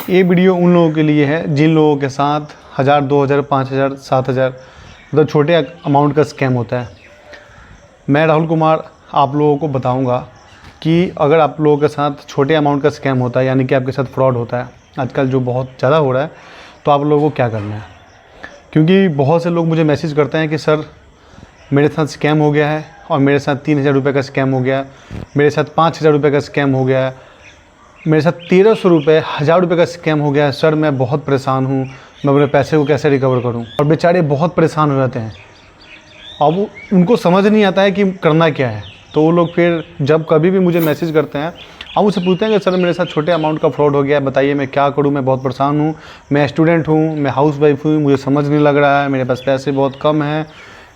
ये वीडियो उन लोगों के लिए है जिन लोगों के साथ 1000, 2000, 5000, 7000 मतलब छोटे अमाउंट का स्कैम होता है। मैं राहुल कुमार आप लोगों को बताऊंगा कि अगर आप लोगों के साथ छोटे अमाउंट का स्कैम होता है, यानी कि आपके साथ फ्रॉड होता है आजकल जो बहुत ज़्यादा हो रहा है, तो आप लोगों को क्या करना है। क्योंकि बहुत से लोग मुझे मैसेज करते हैं कि सर मेरे साथ स्कैम हो गया है, और मेरे साथ 3000 रुपये का स्कैम हो गया, मेरे साथ 5000 रुपये का स्कैम हो गया, मेरे साथ 1300 रुपये, 1000 रुपये का स्कैम हो गया है। सर मैं बहुत परेशान हूँ, मैं अपने पैसे को कैसे रिकवर करूँ। और बेचारे बहुत परेशान हो जाते हैं। अब उनको समझ नहीं आता है कि करना क्या है। तो वो लोग फिर जब कभी भी मुझे मैसेज करते हैं, अब मुझसे पूछते हैं कि सर मेरे साथ छोटे अमाउंट का फ्रॉड हो गया है, बताइए मैं क्या करूं, मैं बहुत परेशान हूं, मैं स्टूडेंट हूं, मैं हाउस वाइफ हूँ, मुझे समझ नहीं लग रहा है, मेरे पास पैसे बहुत कम हैं,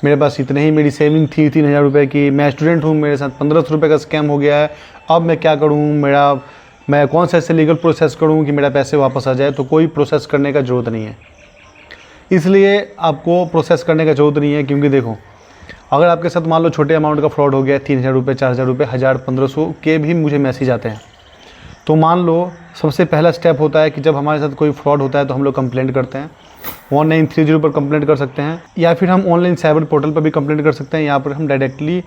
मेरे पास इतने ही मेरी सेविंग थी 3000 रुपये की, मैं स्टूडेंट हूँ, मेरे साथ 1500 रुपये का स्कैम हो गया है, अब मैं क्या करूँ, मैं कौन सा ऐसे लीगल प्रोसेस करूँ कि मेरा पैसे वापस आ जाए। तो कोई प्रोसेस करने का ज़रूरत नहीं है, इसलिए आपको प्रोसेस करने का ज़रूरत नहीं है। क्योंकि देखो, अगर आपके साथ मान लो छोटे अमाउंट का फ्रॉड हो गया, 3000 रुपये, 4000 रुपये, 1000, 1500 के भी मुझे मैसेज आते हैं, तो मान लो सबसे पहला स्टेप होता है कि जब हमारे साथ कोई फ्रॉड होता है तो हम लोग कंप्लेंट करते हैं। 1930 पर कंप्लेंट कर सकते हैं, या फिर हम ऑनलाइन साइबर पोर्टल पर भी कंप्लेंट कर सकते हैं। यहाँ पर हम डायरेक्टली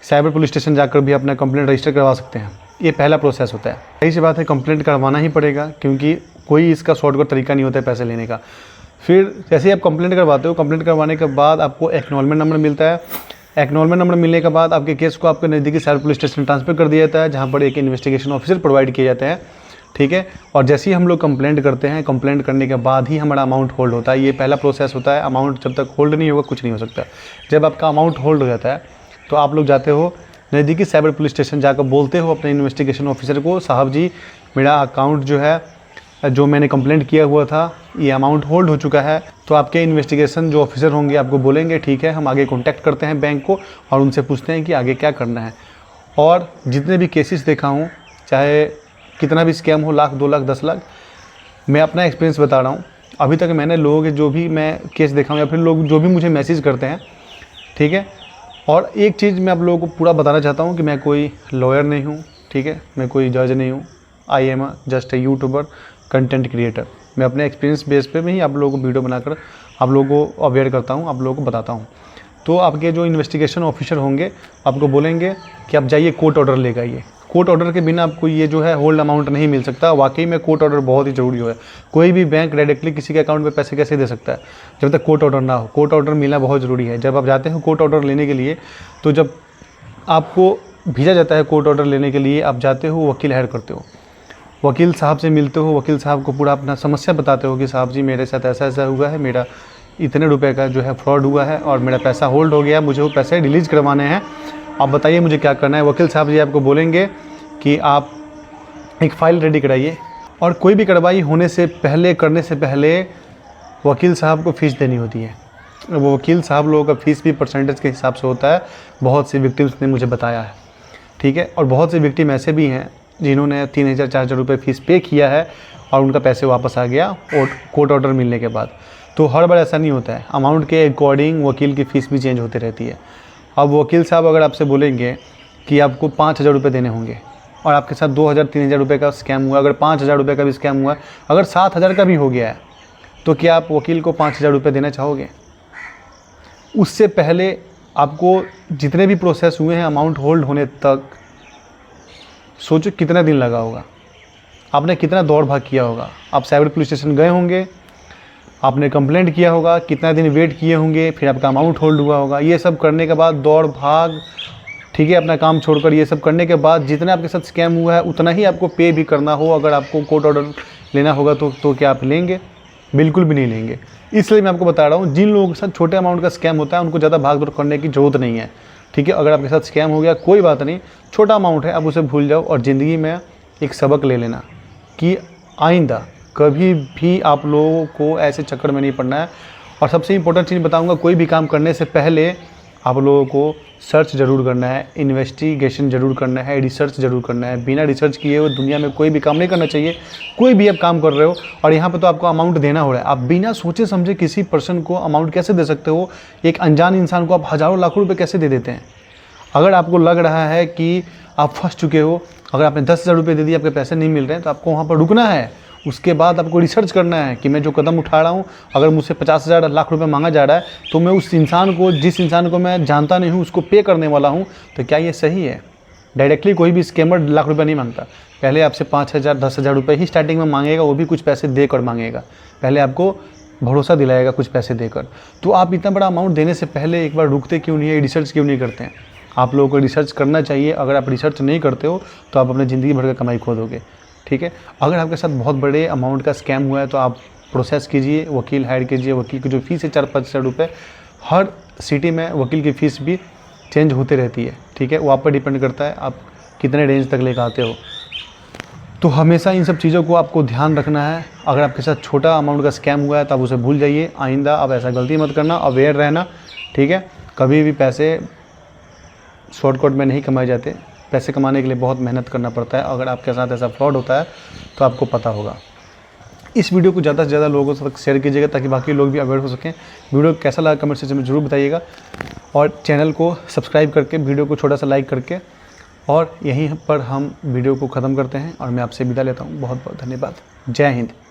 साइबर पुलिस स्टेशन जाकर भी अपना कंप्लेंट रजिस्टर करवा सकते हैं। ये पहला प्रोसेस होता है। सही सी बात है, कंप्लेंट करवाना ही पड़ेगा, क्योंकि कोई इसका शॉर्टकट तरीका नहीं होता है पैसे लेने का। फिर जैसे ही आप कंप्लेंट करवाते हो, कंप्लेंट करवाने के बाद आपको एक्नॉलेजमेंट नंबर मिलता है। एक्नॉलेजमेंट नंबर मिलने के बाद आपके केस को आपके नज़दीकी साइबर पुलिस स्टेशन ट्रांसफर कर दिया जाता है, जहाँ पर एक इन्वेस्टिगेशन ऑफिसर प्रोवाइड किए जाते हैं। ठीक है। और जैसे ही हम लोग कंप्लेंट करते हैं, कंप्लेंट करने के बाद ही हमारा अमाउंट होल्ड होता है। ये पहला प्रोसेस होता है। अमाउंट जब तक होल्ड नहीं होगा कुछ नहीं हो सकता। जब आपका अमाउंट होल्ड हो जाता है तो आप लोग जाते हो नज़दीकी साइबर पुलिस स्टेशन, जाकर बोलते हो अपने इन्वेस्टिगेशन ऑफिसर को, साहब जी मेरा अकाउंट जो है, जो मैंने कंप्लेंट किया हुआ था, ये अमाउंट होल्ड हो चुका है। तो आपके इन्वेस्टिगेशन जो ऑफिसर होंगे आपको बोलेंगे ठीक है, हम आगे कॉन्टैक्ट करते हैं बैंक को और उनसे पूछते हैं कि आगे क्या करना है। और जितने भी केसेस देखा हूँ, चाहे कितना भी स्कैम हो, 1,00,000, 2,00,000, 10,00,000, मैं अपना एक्सपीरियंस बता रहा हूँ। अभी तक मैंने लोगों के जो भी मैं केस देखा हूँ, या फिर लोग जो भी मुझे मैसेज करते हैं, ठीक है। और एक चीज़ मैं आप लोगों को पूरा बताना चाहता हूँ कि मैं कोई लॉयर नहीं हूँ, ठीक है, मैं कोई जज नहीं हूँ। I am just a YouTuber, content creator. मैं अपने एक्सपीरियंस बेस पे ही आप लोगों को वीडियो बनाकर आप लोगों को अवेयर करता हूँ, आप लोगों को बताता हूँ। तो आपके जो इन्वेस्टिगेशन ऑफिसर होंगे आपको बोलेंगे कि आप जाइए कोर्ट ऑर्डर लेकर आइए। कोर्ट ऑर्डर के बिना आपको ये जो है होल्ड अमाउंट नहीं मिल सकता। वाकई में कोर्ट ऑर्डर बहुत ही ज़रूरी है। कोई भी बैंक डायरेक्टली किसी के अकाउंट में पैसे कैसे दे सकता है जब तक कोर्ट ऑर्डर ना हो। कोर्ट ऑर्डर मिलना बहुत ज़रूरी है। जब आप जाते हो कोर्ट ऑर्डर लेने के लिए, तो जब आपको भेजा जाता है कोर्ट ऑर्डर लेने के लिए, आप जाते हो, वकील हायर करते हो, वकील साहब से मिलते हो, वकील साहब को पूरा अपना समस्या बताते हो कि साहब जी मेरे साथ ऐसा ऐसा हुआ है, मेरा इतने रुपए का जो है फ्रॉड हुआ है और मेरा पैसा होल्ड हो गया, मुझे वो पैसे रिलीज़ करवाने हैं, आप बताइए मुझे क्या करना है। वकील साहब जी आपको बोलेंगे कि आप एक फ़ाइल रेडी कराइए, और कोई भी कार्रवाई होने से पहले, करने से पहले वकील साहब को फ़ीस देनी होती है। वो वकील साहब लोगों का फ़ीस भी परसेंटेज के हिसाब से होता है। बहुत सी विक्टिम्स ने मुझे बताया है, ठीक है। और बहुत से विक्टिम ऐसे भी हैं जिन्होंने 3000, 4000 रुपये फ़ीस पे किया है और उनका पैसे वापस आ गया और कोर्ट ऑर्डर मिलने के बाद। तो हर बार ऐसा नहीं होता है। अमाउंट के अकॉर्डिंग वकील की फ़ीस भी चेंज होती रहती है। अब वकील साहब अगर आपसे बोलेंगे कि आपको 5000 रुपये देने होंगे और आपके साथ 2000, 3000 रुपये का स्कैम हुआ, अगर 5000 रुपये का भी स्कैम हुआ, अगर 7000 का भी हो गया है, तो क्या आप वकील को 5000 रुपये देना चाहोगे? उससे पहले आपको जितने भी प्रोसेस हुए हैं अमाउंट होल्ड होने तक, सोचो कितना दिन लगा होगा, आपने कितना दौड़ भाग किया होगा। आप साइबर पुलिस स्टेशन गए होंगे, आपने कंप्लेंट किया होगा, कितना दिन वेट किए होंगे, फिर आपका अमाउंट होल्ड हुआ होगा। ये सब करने के बाद दौड़ भाग, ठीक है, अपना काम छोड़कर ये सब करने के बाद जितना आपके साथ स्कैम हुआ है उतना ही आपको पे भी करना हो। अगर आपको कोर्ट ऑर्डर लेना होगा तो क्या आप लेंगे? बिल्कुल भी नहीं लेंगे। इसलिए मैं आपको बता रहा हूँ, जिन लोगों के साथ छोटे अमाउंट का स्कैम होता है उनको ज़्यादा भाग दौड़ करने की ज़रूरत नहीं है, ठीक है। अगर आपके साथ स्कैम हो गया कोई बात नहीं, छोटा अमाउंट है, आप उसे भूल जाओ और ज़िंदगी में एक सबक ले लेना कि आइंदा कभी भी आप लोगों को ऐसे चक्कर में नहीं पड़ना है। और सबसे इम्पोर्टेंट चीज़ बताऊंगा, कोई भी काम करने से पहले आप लोगों को सर्च ज़रूर करना है, इन्वेस्टिगेशन ज़रूर करना है, रिसर्च ज़रूर करना है। बिना रिसर्च किए हुए दुनिया में कोई भी काम नहीं करना चाहिए। कोई भी आप काम कर रहे हो और यहाँ पे तो आपको अमाउंट देना हो रहा है, आप बिना सोचे समझे किसी पर्सन को अमाउंट कैसे दे सकते हो? एक अनजान इंसान को आप हज़ारों लाखों रुपये कैसे दे देते हैं? अगर आपको लग रहा है कि आप फंस चुके हो, अगर आपने 10,000 रुपये दे दिए, आपके पैसे नहीं मिल रहे हैं, तो आपको वहाँ पर रुकना है, उसके बाद आपको रिसर्च करना है कि मैं जो कदम उठा रहा हूँ, अगर मुझसे 50,000 लाख रुपए मांगा जा रहा है तो मैं उस इंसान को, जिस इंसान को मैं जानता नहीं हूँ, उसको पे करने वाला हूँ, तो क्या ये सही है? डायरेक्टली कोई भी स्कैमर लाख रुपए नहीं मांगता। पहले आपसे 5,000 10,000 रुपये ही स्टार्टिंग में मांगेगा, वो भी कुछ पैसे देकर मांगेगा। पहले आपको भरोसा दिलाएगा कुछ पैसे देकर। तो आप इतना बड़ा अमाउंट देने से पहले एक बार रुकते क्यों नहीं है, रिसर्च क्यों नहीं करते हैं? आप लोगों को रिसर्च करना चाहिए। अगर आप रिसर्च नहीं करते हो तो आप अपने ज़िंदगी भर का कमाई खो दोगे, ठीक है। अगर आपके साथ बहुत बड़े अमाउंट का स्कैम हुआ है तो आप प्रोसेस कीजिए, वकील हायर कीजिए। वकील की जो फ़ीस है 4-5 हज़ार रुपये, हर सिटी में वकील की फ़ीस भी चेंज होते रहती है, ठीक है। वो आप पर डिपेंड करता है आप कितने रेंज तक लेकर आते हो। तो हमेशा इन सब चीज़ों को आपको ध्यान रखना है। अगर आपके साथ छोटा अमाउंट का स्कैम हुआ है तो आप उसे भूल जाइए। आइंदा आप ऐसा गलती मत करना, अवेयर रहना, ठीक है। कभी भी पैसे शॉर्टकट में नहीं कमाए जाते। पैसे कमाने के लिए बहुत मेहनत करना पड़ता है। अगर आपके साथ ऐसा फ्रॉड होता है तो आपको पता होगा। इस वीडियो को ज़्यादा से ज़्यादा लोगों तक शेयर कीजिएगा ताकि बाकी लोग भी अवेयर हो सकें। वीडियो कैसा लगा कमेंट सेक्शन में ज़रूर बताइएगा, और चैनल को सब्सक्राइब करके, वीडियो को छोटा सा लाइक करके, और यहीं पर हम वीडियो को ख़त्म करते हैं और मैं आपसे विदा लेता हूँ। बहुत बहुत धन्यवाद। जय हिंद।